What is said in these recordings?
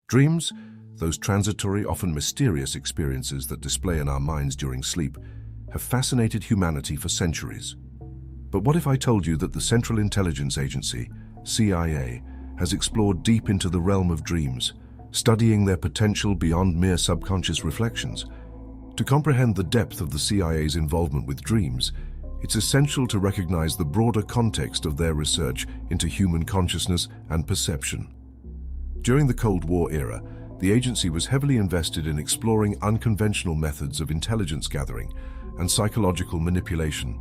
Dreams, those transitory, often mysterious experiences that display in our minds during sleep, have fascinated humanity for centuries. But what if I told you that the Central Intelligence Agency, CIA, has explored deep into the realm of dreams, studying their potential beyond mere subconscious reflections? To comprehend the depth of the CIA's involvement with dreams, it's essential to recognize the broader context of their research into human consciousness and perception. During the Cold War era, the agency was heavily invested in exploring unconventional methods of intelligence gathering and psychological manipulation.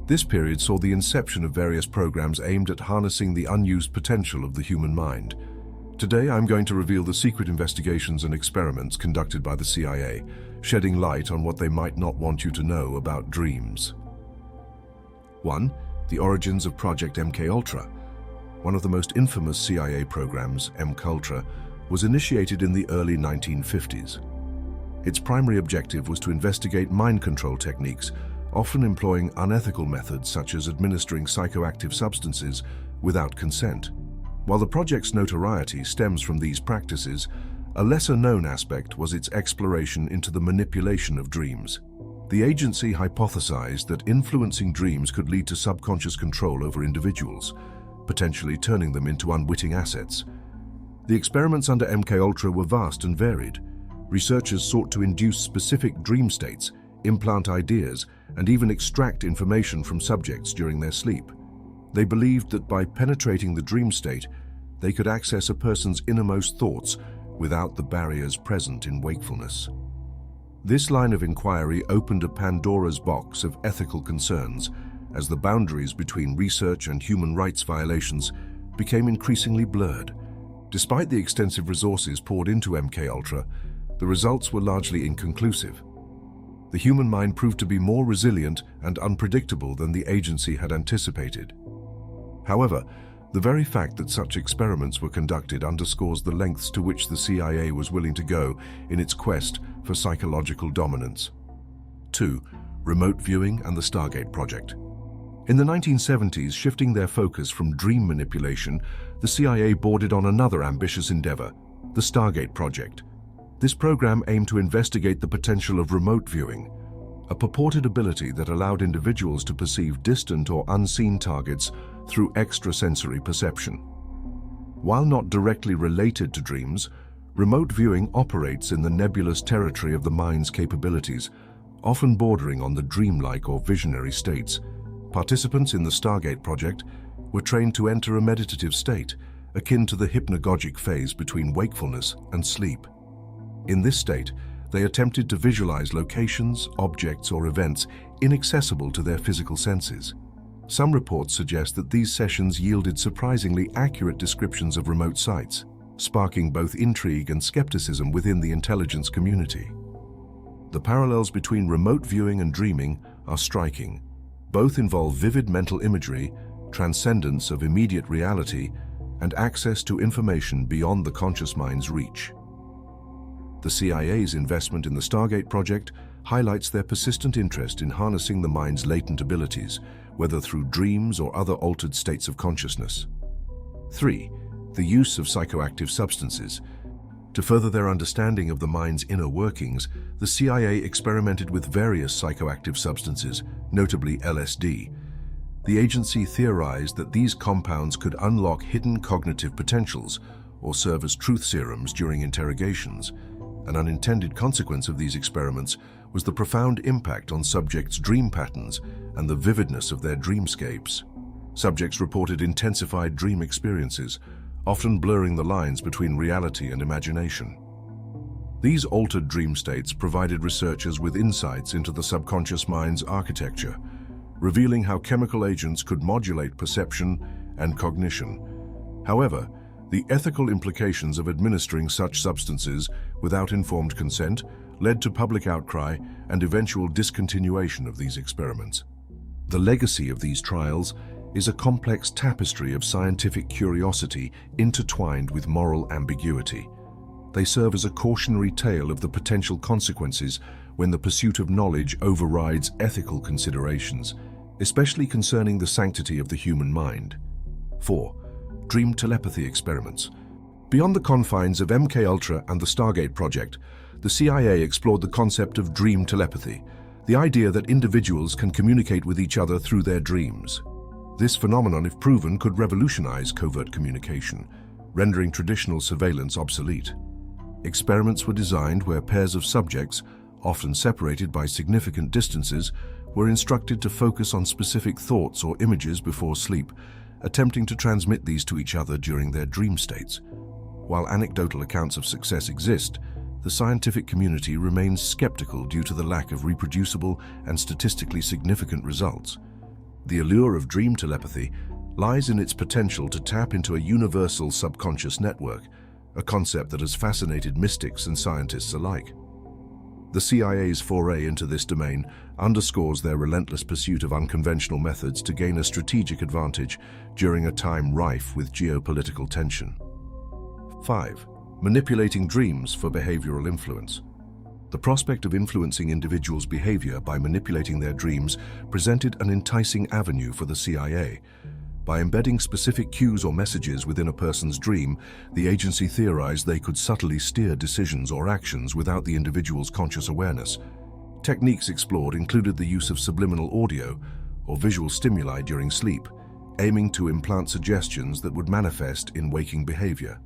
This period saw the inception of various programs aimed at harnessing the unused potential of the human mind. Today, I'm going to reveal the secret investigations and experiments conducted by the CIA, shedding light on what they might not want you to know about dreams. 1. The origins of Project MKUltra. One of the most infamous CIA programs, MKUltra, was initiated in the early 1950s. Its primary objective was to investigate mind control techniques, often employing unethical methods such as administering psychoactive substances without consent. While the project's notoriety stems from these practices, a lesser-known aspect was its exploration into the manipulation of dreams. The agency hypothesized that influencing dreams could lead to subconscious control over individuals, potentially turning them into unwitting assets. The experiments under MKUltra were vast and varied. Researchers sought to induce specific dream states, implant ideas, and even extract information from subjects during their sleep. They believed that by penetrating the dream state, they could access a person's innermost thoughts without the barriers present in wakefulness. This line of inquiry opened a Pandora's box of ethical concerns as the boundaries between research and human rights violations became increasingly blurred. Despite the extensive resources poured into MKUltra, the results were largely inconclusive. The human mind proved to be more resilient and unpredictable than the agency had anticipated. However, the very fact that such experiments were conducted underscores the lengths to which the CIA was willing to go in its quest for psychological dominance. 2. Remote viewing and the Stargate project. In the 1970s, shifting their focus from dream manipulation, the CIA boarded on another ambitious endeavor, the Stargate project. This program aimed to investigate the potential of remote viewing, a purported ability that allowed individuals to perceive distant or unseen targets through extrasensory perception. While not directly related to dreams, remote viewing operates in the nebulous territory of the mind's capabilities, often bordering on the dreamlike or visionary states. Participants in the Stargate project were trained to enter a meditative state, akin to the hypnagogic phase between wakefulness and sleep. In this state, they attempted to visualize locations, objects, or events inaccessible to their physical senses. Some reports suggest that these sessions yielded surprisingly accurate descriptions of remote sites, sparking both intrigue and skepticism within the intelligence community. The parallels between remote viewing and dreaming are striking. Both involve vivid mental imagery, transcendence of immediate reality, and access to information beyond the conscious mind's reach. The CIA's investment in the Stargate project highlights their persistent interest in harnessing the mind's latent abilities, whether through dreams or other altered states of consciousness. 3. The use of psychoactive substances. To further their understanding of the mind's inner workings, the CIA experimented with various psychoactive substances, notably LSD. The agency theorized that these compounds could unlock hidden cognitive potentials or serve as truth serums during interrogations. An unintended consequence of these experiments was the profound impact on subjects' dream patterns and the vividness of their dreamscapes. Subjects reported intensified dream experiences, often blurring the lines between reality and imagination. These altered dream states provided researchers with insights into the subconscious mind's architecture, revealing how chemical agents could modulate perception and cognition. However, the ethical implications of administering such substances without informed consent led to public outcry and eventual discontinuation of these experiments. The legacy of these trials is a complex tapestry of scientific curiosity intertwined with moral ambiguity. They serve as a cautionary tale of the potential consequences when the pursuit of knowledge overrides ethical considerations, especially concerning the sanctity of the human mind. 4. Dream telepathy experiments. Beyond the confines of MKUltra and the Stargate project, the CIA explored the concept of dream telepathy, the idea that individuals can communicate with each other through their dreams. This phenomenon, if proven, could revolutionize covert communication, rendering traditional surveillance obsolete. Experiments were designed where pairs of subjects, often separated by significant distances, were instructed to focus on specific thoughts or images before sleep, attempting to transmit these to each other during their dream states. While anecdotal accounts of success exist, the scientific community remains skeptical due to the lack of reproducible and statistically significant results. The allure of dream telepathy lies in its potential to tap into a universal subconscious network, a concept that has fascinated mystics and scientists alike. The CIA's foray into this domain underscores their relentless pursuit of unconventional methods to gain a strategic advantage during a time rife with geopolitical tension. 5. Manipulating dreams for behavioral influence. The prospect of influencing individuals' behavior by manipulating their dreams presented an enticing avenue for the CIA. By embedding specific cues or messages within a person's dream, the agency theorized they could subtly steer decisions or actions without the individual's conscious awareness. Techniques explored included the use of subliminal audio or visual stimuli during sleep, aiming to implant suggestions that would manifest in waking behavior.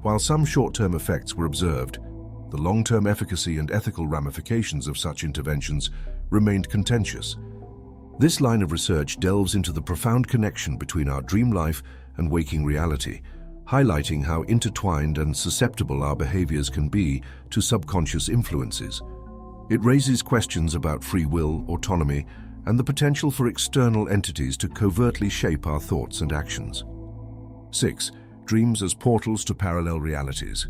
While some short-term effects were observed, the long-term efficacy and ethical ramifications of such interventions remained contentious. This line of research delves into the profound connection between our dream life and waking reality, highlighting how intertwined and susceptible our behaviors can be to subconscious influences. It raises questions about free will, autonomy, and the potential for external entities to covertly shape our thoughts and actions. 6. Dreams as portals to parallel realities.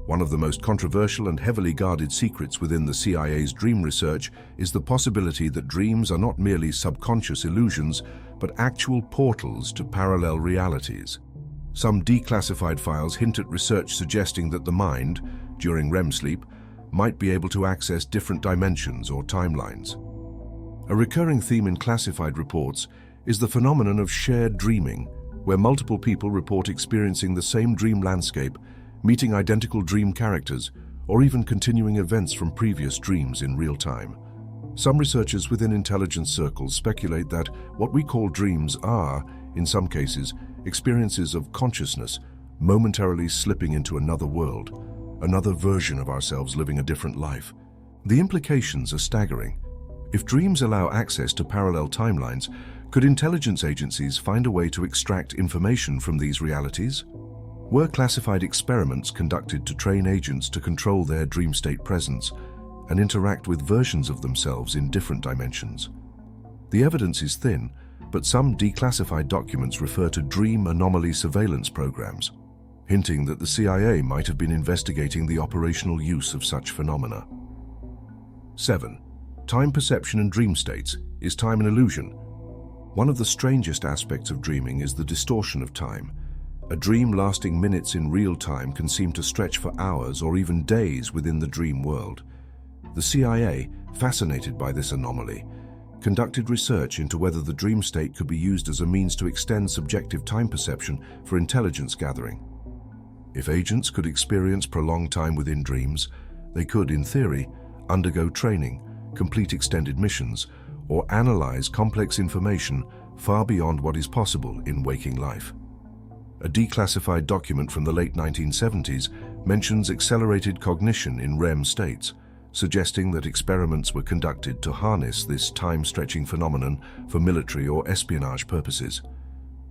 One of the most controversial and heavily guarded secrets within the CIA's dream research is the possibility that dreams are not merely subconscious illusions, but actual portals to parallel realities. Some declassified files hint at research suggesting that the mind, during REM sleep, might be able to access different dimensions or timelines. A recurring theme in classified reports is the phenomenon of shared dreaming, where multiple people report experiencing the same dream landscape, meeting identical dream characters, or even continuing events from previous dreams in real time. Some researchers within intelligence circles speculate that what we call dreams are, in some cases, experiences of consciousness, momentarily slipping into another world, another version of ourselves living a different life. The implications are staggering. If dreams allow access to parallel timelines, could intelligence agencies find a way to extract information from these realities? Were classified experiments conducted to train agents to control their dream state presence and interact with versions of themselves in different dimensions? The evidence is thin, but some declassified documents refer to dream anomaly surveillance programs, hinting that the CIA might have been investigating the operational use of such phenomena. 7. Time perception and dream states. Is time an illusion? One of the strangest aspects of dreaming is the distortion of time. A dream lasting minutes in real time can seem to stretch for hours or even days within the dream world. The CIA, fascinated by this anomaly, conducted research into whether the dream state could be used as a means to extend subjective time perception for intelligence gathering. If agents could experience prolonged time within dreams, they could, in theory, undergo training, complete extended missions, or analyze complex information far beyond what is possible in waking life. A declassified document from the late 1970s mentions accelerated cognition in REM states, suggesting that experiments were conducted to harness this time-stretching phenomenon for military or espionage purposes.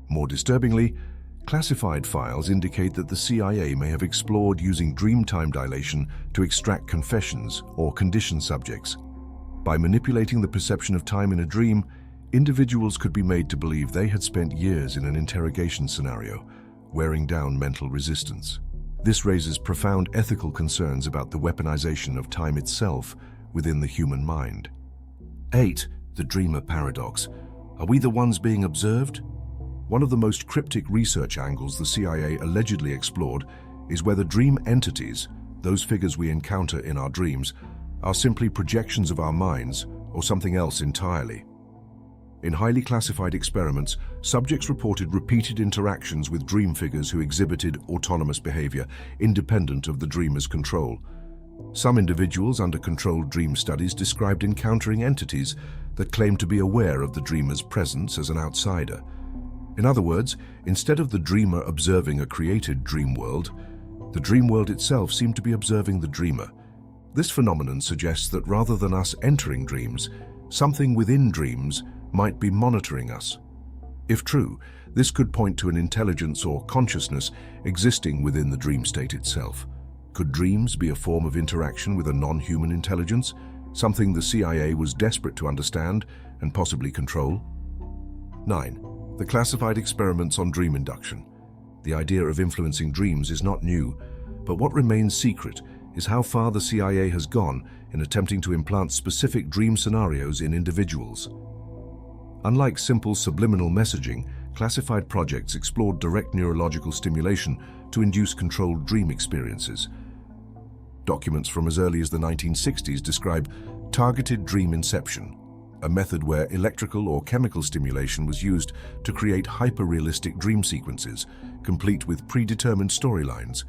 More disturbingly, classified files indicate that the CIA may have explored using dream time dilation to extract confessions or condition subjects. By manipulating the perception of time in a dream, individuals could be made to believe they had spent years in an interrogation scenario, wearing down mental resistance. This raises profound ethical concerns about the weaponization of time itself within the human mind. 8. The dreamer paradox. Are we the ones being observed? One of the most cryptic research angles the CIA allegedly explored is whether dream entities, those figures we encounter in our dreams, are simply projections of our minds or something else entirely. In highly classified experiments, subjects reported repeated interactions with dream figures who exhibited autonomous behavior, independent of the dreamer's control. Some individuals under controlled dream studies described encountering entities that claimed to be aware of the dreamer's presence as an outsider. In other words, instead of the dreamer observing a created dream world, the dream world itself seemed to be observing the dreamer. This phenomenon suggests that rather than us entering dreams, something within dreams might be monitoring us. If true, this could point to an intelligence or consciousness existing within the dream state itself. Could dreams be a form of interaction with a non-human intelligence, something the CIA was desperate to understand and possibly control? 9. The classified experiments on dream induction. The idea of influencing dreams is not new, but what remains secret is how far the CIA has gone in attempting to implant specific dream scenarios in individuals. Unlike simple subliminal messaging, classified projects explored direct neurological stimulation to induce controlled dream experiences. Documents from as early as the 1960s describe targeted dream inception, a method where electrical or chemical stimulation was used to create hyper-realistic dream sequences, complete with predetermined storylines.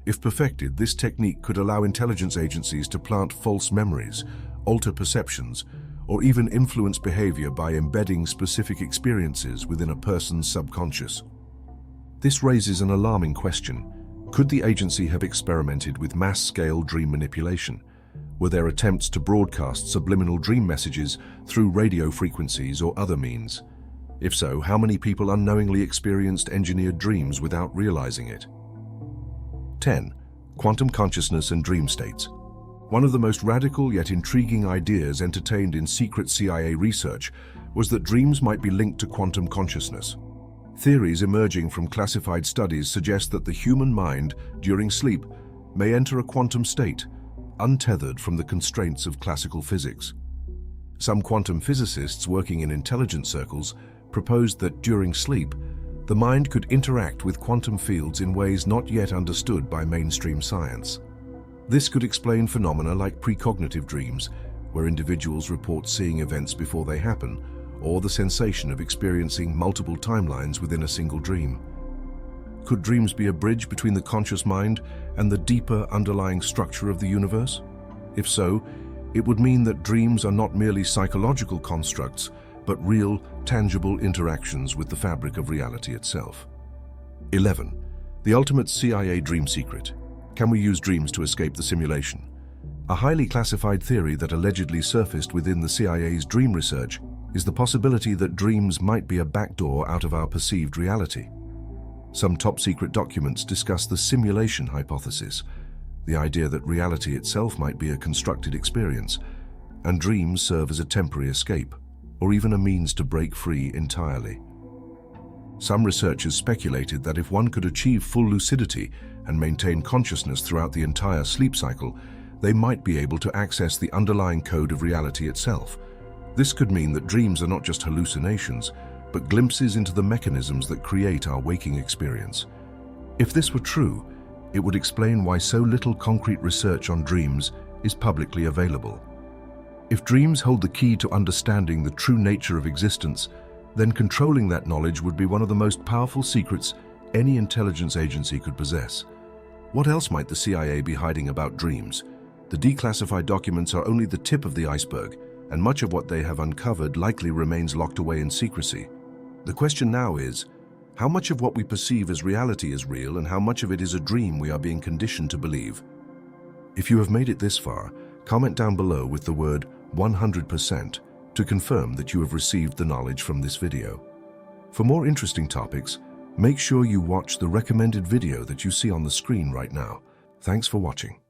If perfected, this technique could allow intelligence agencies to plant false memories, alter perceptions, or even influence behavior by embedding specific experiences within a person's subconscious. This raises an alarming question. Could the agency have experimented with mass-scale dream manipulation? Were there attempts to broadcast subliminal dream messages through radio frequencies or other means? If so, how many people unknowingly experienced engineered dreams without realizing it? 10. Quantum consciousness and dream states. One of the most radical yet intriguing ideas entertained in secret CIA research was that dreams might be linked to quantum consciousness. Theories emerging from classified studies suggest that the human mind, during sleep, may enter a quantum state, untethered from the constraints of classical physics. Some quantum physicists working in intelligence circles proposed that during sleep, the mind could interact with quantum fields in ways not yet understood by mainstream science. This could explain phenomena like precognitive dreams, where individuals report seeing events before they happen, or the sensation of experiencing multiple timelines within a single dream. Could dreams be a bridge between the conscious mind and the deeper underlying structure of the universe? If so, it would mean that dreams are not merely psychological constructs, but real, tangible interactions with the fabric of reality itself. 11. The ultimate CIA dream secret. Can we use dreams to escape the simulation? A highly classified theory that allegedly surfaced within the CIA's dream research is the possibility that dreams might be a backdoor out of our perceived reality. Some top-secret documents discuss the simulation hypothesis, the idea that reality itself might be a constructed experience, and dreams serve as a temporary escape, or even a means to break free entirely. Some researchers speculated that if one could achieve full lucidity and maintain consciousness throughout the entire sleep cycle, they might be able to access the underlying code of reality itself. This could mean that dreams are not just hallucinations, but glimpses into the mechanisms that create our waking experience. If this were true, it would explain why so little concrete research on dreams is publicly available. If dreams hold the key to understanding the true nature of existence, then controlling that knowledge would be one of the most powerful secrets any intelligence agency could possess. What else might the CIA be hiding about dreams? The declassified documents are only the tip of the iceberg, and much of what they have uncovered likely remains locked away in secrecy. The question now is, how much of what we perceive as reality is real and how much of it is a dream we are being conditioned to believe? If you have made it this far, comment down below with the word 100% to confirm that you have received the knowledge from this video. For more interesting topics, make sure you watch the recommended video that you see on the screen right now. Thanks for watching.